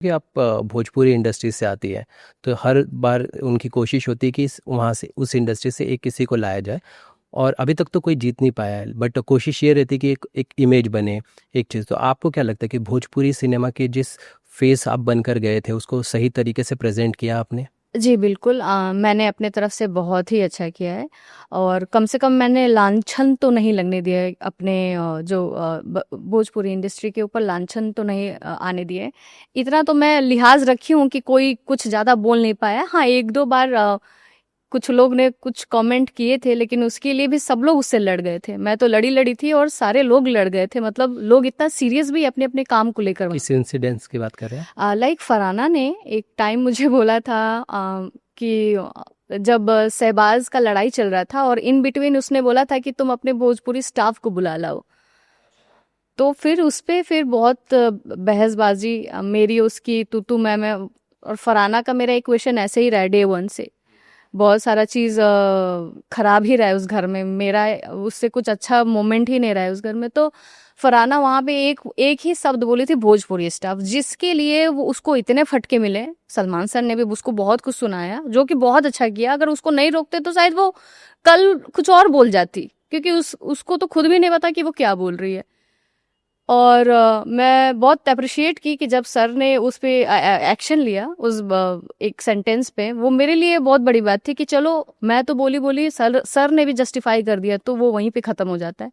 कि आप भोजपुरी इंडस्ट्री से आती है, तो हर बार उनकी कोशिश होती है कि वहाँ से उस इंडस्ट्री से एक किसी को लाया जाए, और अभी तक तो कोई जीत नहीं पाया है, बट कोशिश ये रहती है कि एक इमेज बने, एक चीज़। तो आपको क्या लगता है कि भोजपुरी सिनेमा के जिस फेस आप बनकर गए थे उसको सही तरीके से प्रेजेंट किया आपने? जी, बिल्कुल मैंने अपने तरफ से बहुत ही अच्छा किया है और कम से कम मैंने लांछन तो नहीं लगने दिया है अपने भोजपुरी इंडस्ट्री के ऊपर लांछन तो नहीं आने दिए है। इतना तो मैं लिहाज़ रखी हूँ कि कोई कुछ ज़्यादा बोल नहीं पाया। हाँ, 1-2 बार कुछ लोग ने कुछ कमेंट किए थे, लेकिन उसके लिए भी सब लोग उससे लड़ गए थे। मैं तो लड़ी-लड़ी थी और सारे लोग लड़ गए थे। मतलब लोग इतना सीरियस भी अपने-अपने काम को लेकर किस इंसिडेंट्स की बात कर रहे हैं? लाइक फरहाना ने एक टाइम मुझे बोला था कि जब शहबाज का लड़ाई चल रहा था और इन बिटवीन उसने बोला था कि तुम अपने भोजपुरी स्टाफ को बुला लाओ। तो फिर उस पे फिर बहुत बहसबाजी मेरी उसकी तू मैं और फरहाना का मेरा एक क्वेश्चन ऐसे ही रहा डे वन से। बहुत सारा चीज़ खराब ही रहा है उस घर में, मेरा उससे कुछ अच्छा मोमेंट ही नहीं रहा है उस घर में। तो फरहाना वहाँ पे एक एक ही शब्द बोली थी भोजपुरी स्टाफ, जिसके लिए वो उसको इतने फटके मिले। सलमान सर ने भी उसको बहुत कुछ सुनाया, जो कि बहुत अच्छा किया। अगर उसको नहीं रोकते तो शायद वो कल कुछ और बोल जाती, क्योंकि उसको तो खुद भी नहीं पता कि वो क्या बोल रही है। और मैं बहुत अप्रिशिएट की कि जब सर ने उस पे एक्शन लिया उस एक सेंटेंस पे, वो मेरे लिए बहुत बड़ी बात थी कि चलो मैं तो बोली बोली, सर ने भी जस्टिफाई कर दिया, तो वो वहीं पे ख़त्म हो जाता है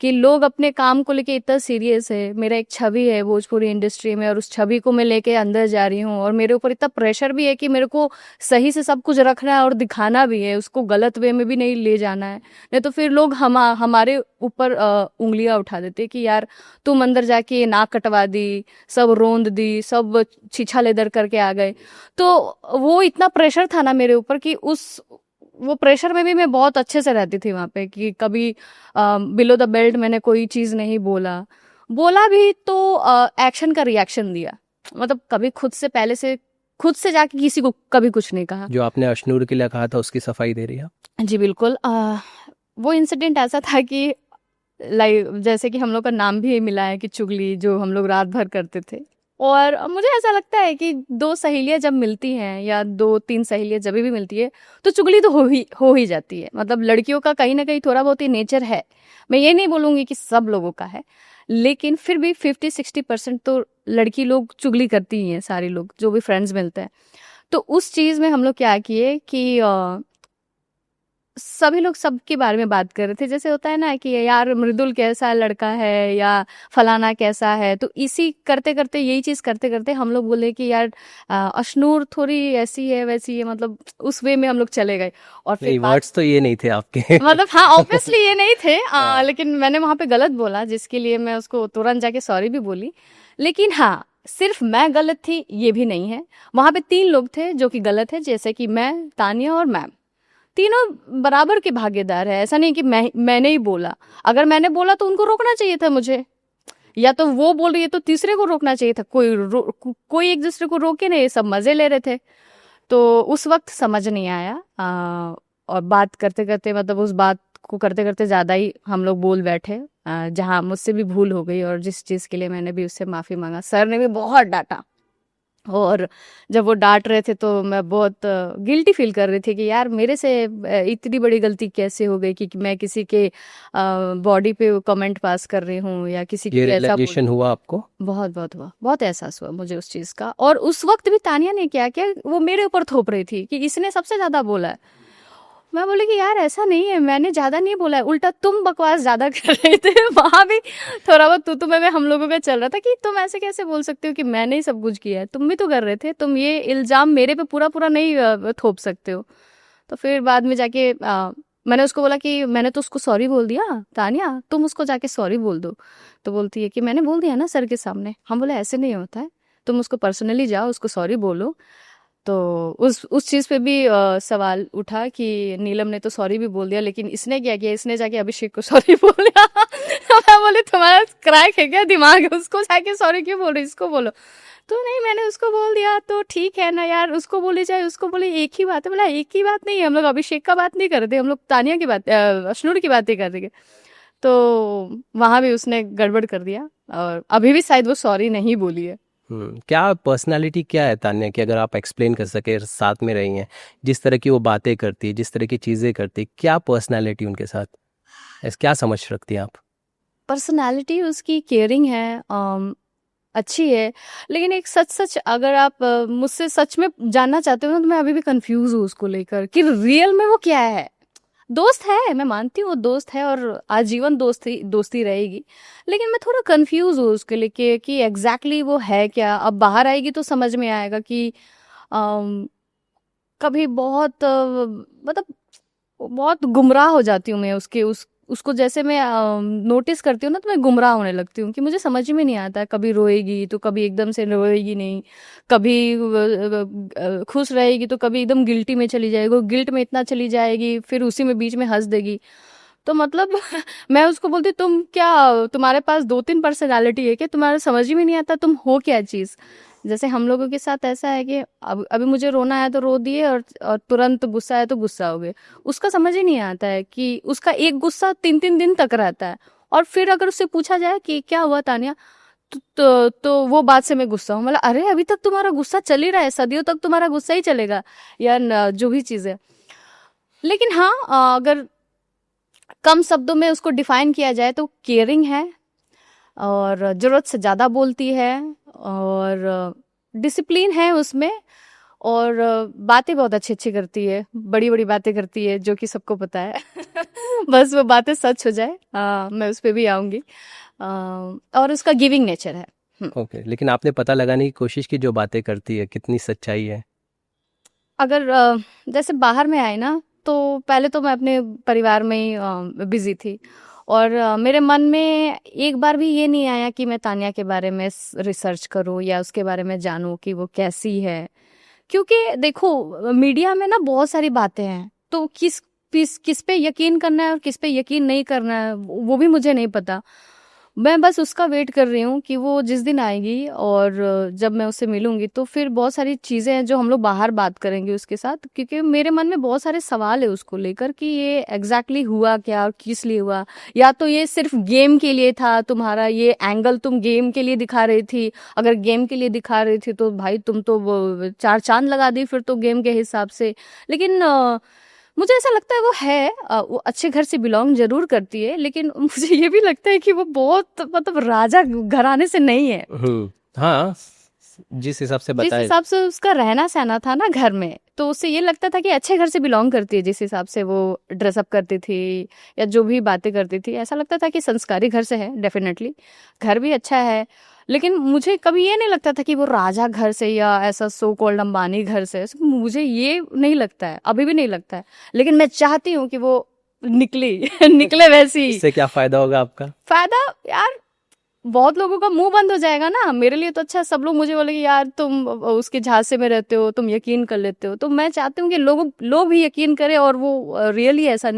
कि लोग अपने काम को लेके इतना सीरियस है। मेरा एक छवि है भोजपुरी इंडस्ट्री में और उस छवि को मैं लेके अंदर जा रही हूँ, और मेरे ऊपर इतना प्रेशर भी है कि मेरे को सही से सब कुछ रखना है और दिखाना भी है, उसको गलत वे में भी नहीं ले जाना है। नहीं तो फिर लोग हमारे ऊपर उंगलियां उठा देते कि यार तुम अंदर जाके नाक कटवा दी, सब रोंद दी, सब छीछा लेदर करके आ गए। तो वो इतना प्रेशर था ना मेरे ऊपर कि वो प्रेशर में भी मैं बहुत अच्छे से रहती थी वहाँ पे कि कभी बिलो द बेल्ट मैंने कोई चीज़ नहीं बोला। बोला भी तो एक्शन का रिएक्शन दिया। मतलब कभी खुद से जाके किसी को कभी कुछ नहीं कहा। जो आपने अशनूर के लिए कहा था उसकी सफाई दे रही है? जी बिल्कुल। वो इंसिडेंट ऐसा था कि लाइक जैसे कि हम लोग का नाम भी मिला है कि चुगली, जो हम लोग रात भर करते थे। और मुझे ऐसा लगता है कि 2 सहेलियाँ जब मिलती हैं या 2-3 सहेलियाँ जब भी मिलती है, तो चुगली तो हो ही जाती है। मतलब लड़कियों का कहीं न कहीं थोड़ा बहुत ही नेचर है। मैं ये नहीं बोलूँगी कि सब लोगों का है, लेकिन फिर भी 50-60% तो लड़की लोग चुगली करती ही हैं, सारे लोग जो भी फ्रेंड्स मिलते हैं। तो उस चीज़ में हम लोग क्या किए कि सभी लोग सबके बारे में बात कर रहे थे। जैसे होता है ना कि यार मृदुल कैसा लड़का है या फलाना कैसा है, तो इसी करते करते यही चीज़ करते करते हम लोग बोले कि यार अशनूर थोड़ी ऐसी है वैसी है, मतलब उस वे में हम लोग चले गए। और फिर नहीं, बात वर्ड्स तो ये नहीं थे आपके। मतलब हाँ ऑब्वियसली ये नहीं थे हाँ। लेकिन मैंने वहाँ पे गलत बोला, जिसके लिए मैं उसको तुरंत जाके सॉरी भी बोली। लेकिन हाँ, सिर्फ मैं गलत थी ये भी नहीं है। वहाँ पे 3 लोग थे जो कि गलत है, जैसे कि मैं, तानिया और मैम। तीनों बराबर के भागीदार है। ऐसा नहीं कि मैंने ही बोला। अगर मैंने बोला तो उनको रोकना चाहिए था मुझे, या तो वो बोल रही है तो तीसरे को रोकना चाहिए था। कोई एक दूसरे को रोके नहीं, सब मजे ले रहे थे। तो उस वक्त समझ नहीं आया और बात करते करते, मतलब उस बात को करते करते ज्यादा ही हम लोग बोल बैठे, जहाँ मुझसे भी भूल हो गई और जिस चीज के लिए मैंने भी उससे माफी मांगा। सर ने भी बहुत डांटा, और जब वो डांट रहे थे तो मैं बहुत गिल्टी फील कर रही थी कि यार मेरे से इतनी बड़ी गलती कैसे हो गई कि मैं किसी के बॉडी पे कमेंट पास कर रही हूँ या किसी ये की ऐसा बोल। रियलाइजेशन हुआ आपको? बहुत बहुत हुआ, बहुत एहसास हुआ मुझे उस चीज़ का। और उस वक्त भी तानिया ने क्या किया, वो मेरे ऊपर थोप रही थी कि इसने सबसे ज़्यादा बोला है। मैं बोली कि यार ऐसा नहीं है, मैंने ज़्यादा नहीं बोला है, उल्टा तुम बकवास ज़्यादा कर रहे थे। वहाँ भी थोड़ा बहुत तू मैं हम लोगों का चल रहा था कि तुम ऐसे कैसे बोल सकते हो कि मैंने ही सब कुछ किया है, तुम भी तो कर रहे थे, तुम ये इल्ज़ाम मेरे पे पूरा पूरा नहीं थोप सकते हो। तो फिर बाद में जाके मैंने उसको बोला कि मैंने तो उसको सॉरी बोल दिया, तानिया तुम उसको जाके सॉरी बोल दो। तो बोलती है कि मैंने बोल दिया ना सर के सामने। हम बोले ऐसे नहीं होता है, तुम उसको पर्सनली जाओ, उसको सॉरी बोलो। तो उस चीज़ पे भी सवाल उठा कि नीलम ने तो सॉरी भी बोल दिया, लेकिन इसने क्या किया, इसने जाके अभिषेक को सॉरी बोल दिया। तो मैं बोली तुम्हारा क्रैक है क्या दिमाग है, उसको जाके सॉरी क्यों बोल रही, इसको बोलो। तो नहीं मैंने उसको बोल दिया तो ठीक है ना यार, उसको बोली जाए उसको बोले, एक ही बात है। बोला एक ही बात नहीं है, हम लोग अभिषेक का बात नहीं कर रहे थे, हम लोग तानिया की बात अशनूर की बात ही कर रहे थे। तो वहां भी उसने गड़बड़ कर दिया और अभी भी शायद वो सॉरी नहीं बोली है। क्या पर्सनालिटी क्या है तान्या की, अगर आप एक्सप्लेन कर सके, साथ में रही हैं, जिस तरह की वो बातें करती है, जिस तरह की चीज़ें करती है, क्या पर्सनालिटी उनके साथ, क्या समझ रखती हैं आप? पर्सनालिटी उसकी केयरिंग है, अच्छी है। लेकिन एक सच सच अगर आप मुझसे सच में जानना चाहते हो ना, तो मैं अभी भी कंफ्यूज हूँ उसको लेकर कि रियल में वो क्या है। दोस्त है, मैं मानती हूँ वो दोस्त है और आजीवन दोस्ती दोस्ती रहेगी, लेकिन मैं थोड़ा कंफ्यूज हूँ उसके लिए कि एग्जैक्टली वो है क्या। अब बाहर आएगी तो समझ में आएगा कि अम, कभी बहुत मतलब बहुत गुमराह हो जाती हूँ मैं उसको जैसे मैं नोटिस करती हूँ ना, तो मैं गुमराह होने लगती हूँ कि मुझे समझ में नहीं आता है। कभी रोएगी तो कभी एकदम से रोएगी नहीं, कभी खुश रहेगी तो कभी एकदम गिल्टी में चली जाएगी, वो गिल्ट में इतना चली जाएगी, फिर उसी में बीच में हंस देगी। तो मतलब मैं उसको बोलती, तुम क्या, तुम्हारे पास दो तीन पर्सनालिटी है क्या, तुम्हारा समझ ही में नहीं आता तुम हो क्या चीज़। जैसे हम लोगों के साथ ऐसा है कि अब अभी मुझे रोना है तो रो दिए, और तुरंत गुस्सा है तो गुस्सा हो गए। उसका समझ ही नहीं आता है कि उसका एक गुस्सा 3-3 दिन तक रहता है, और फिर अगर उससे पूछा जाए कि क्या हुआ तानिया, तो वो बात से मैं गुस्सा हूँ। मतलब अरे अभी तक तुम्हारा गुस्सा चल ही रहा है, सदियों तक तुम्हारा गुस्सा ही चलेगा, या जो भी चीज़ है। लेकिन हाँ, अगर कम शब्दों में उसको डिफाइन किया जाए तो केयरिंग है, और ज़रूरत से ज़्यादा बोलती है, और डिसिप्लिन है उसमें, और बातें बहुत अच्छी अच्छी करती है, बड़ी बड़ी बातें करती है जो कि सबको पता है। बस वो बातें सच हो जाए, मैं उस पर भी आऊँगी। और उसका गिविंग नेचर है। ओके, लेकिन आपने पता लगाने की कोशिश की जो बातें करती है कितनी सच्चाई है? अगर जैसे बाहर में आए ना, तो पहले तो मैं अपने परिवार में ही बिजी थी, और मेरे मन में एक बार भी ये नहीं आया कि मैं तान्या के बारे में रिसर्च करूं या उसके बारे में जानूं कि वो कैसी है। क्योंकि देखो, मीडिया में ना बहुत सारी बातें हैं, तो किस पे यकीन करना है और किस पे यकीन नहीं करना है वो भी मुझे नहीं पता। मैं बस उसका वेट कर रही हूँ कि वो जिस दिन आएगी, और जब मैं उससे मिलूंगी तो फिर बहुत सारी चीज़ें हैं जो हम लोग बाहर बात करेंगे उसके साथ, क्योंकि मेरे मन में बहुत सारे सवाल है उसको लेकर कि ये एग्जैक्टली हुआ क्या और किस लिए हुआ। या तो ये सिर्फ गेम के लिए था, तुम्हारा ये एंगल तुम गेम के लिए दिखा रही थी। अगर गेम के लिए दिखा रही थी तो भाई तुम तो वो चार चांद लगा दी फिर तो गेम के हिसाब से। लेकिन मुझे ऐसा लगता है वो है, वो अच्छे घर से बिलोंग जरूर करती है, लेकिन मुझे ये भी लगता है कि वो बहुत मतलब राजा घराने से नहीं है। हाँ, जिस हिसाब से जिस बताए। हिसाब से उसका रहना सहना था ना घर में, तो उससे ये लगता था कि अच्छे घर से बिलोंग करती है। जिस हिसाब से वो ड्रेसअप करती थी या जो भी बातें करती थी, ऐसा लगता था कि संस्कारी घर से है। डेफिनेटली घर भी अच्छा है, लेकिन मुझे कभी ये नहीं लगता था कि वो राजा घर से या ऐसा सो कॉल्ड अंबानी घर से। मुझे ये नहीं लगता है, अभी भी नहीं लगता है। लेकिन मैं चाहती हूँ कि वो निकली निकले वैसी। इससे क्या फ़ायदा होगा आपका? फायदा यार, बहुत लोगों का मुंह बंद हो जाएगा ना। मेरे लिए तो अच्छा है, सब लोग मुझे बोलेंगे यार तुम उसके झांसे में रहते हो, तुम यकीन कर लेते हो। तो मैं चाहती हूँ कि लोग भी यकीन करें, और वो रियली ऐसा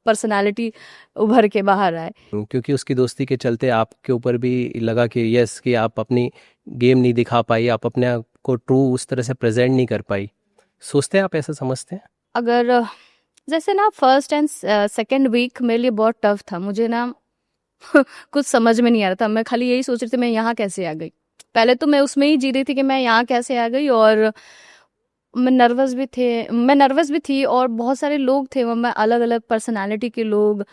पर्सनालिटी उभर के बाहर आए। क्योंकि उसकी दोस्ती के चलते आपके ऊपर भी लगा कि यस, कि आप अपनी गेम नहीं दिखा पाई, आप अपने आप को ट्रू उस तरह से प्रेजेंट नहीं कर पाई। सोचते हैं आप, ऐसा समझते हैं? अगर जैसे ना फर्स्ट एंड सेकेंड वीक मेरे लिए बहुत टफ था। मुझे ना कुछ समझ में नहीं आ रहा था। मैं खाली यही सोच रही थी मैं यहाँ कैसे आ गई। पहले तो मैं उसमें ही जी रही थी कि मैं यहाँ कैसे आ गई, और मैं नर्वस भी थी, और बहुत सारे लोग थे वहाँ में, अलग अलग पर्सनालिटी के लोग।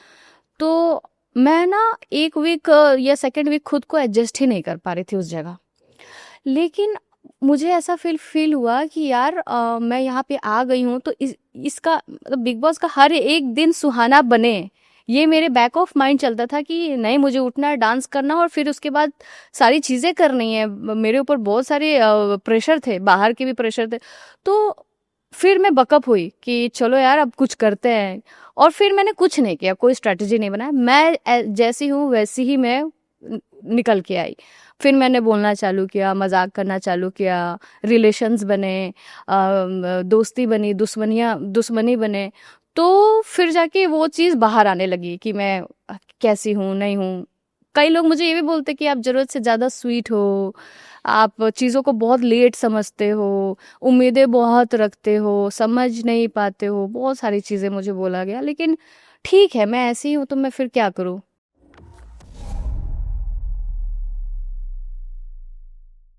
तो मैं ना एक वीक या सेकेंड वीक खुद को एडजस्ट ही नहीं कर पा रही थी उस जगह। लेकिन मुझे ऐसा फील हुआ कि यार मैं यहाँ पे आ गई हूँ, तो इसका मतलब बिग बॉस का हर एक दिन सुहाना बने, ये मेरे बैक ऑफ माइंड चलता था कि नहीं, मुझे उठना है, डांस करना, और फिर उसके बाद सारी चीज़ें करनी है। मेरे ऊपर बहुत सारे प्रेशर थे, बाहर के भी प्रेशर थे। तो फिर मैं बकअप हुई कि चलो यार अब कुछ करते हैं। और फिर मैंने कुछ नहीं किया, कोई स्ट्रेटजी नहीं बनाया, मैं जैसी हूँ वैसी ही मैं निकल के आई। फिर मैंने बोलना चालू किया, मजाक करना चालू किया, रिलेशंस बने, दोस्ती बनी, दुश्मनी बने। तो फिर जाके वो चीज़ बाहर आने लगी कि मैं कैसी हूँ, नहीं हूँ। कई लोग मुझे ये भी बोलते कि आप ज़रूरत से ज़्यादा स्वीट हो, आप चीज़ों को बहुत लेट समझते हो, उम्मीदें बहुत रखते हो, समझ नहीं पाते हो। बहुत सारी चीज़ें मुझे बोला गया, लेकिन ठीक है, मैं ऐसी हूँ तो मैं फिर क्या करूँ।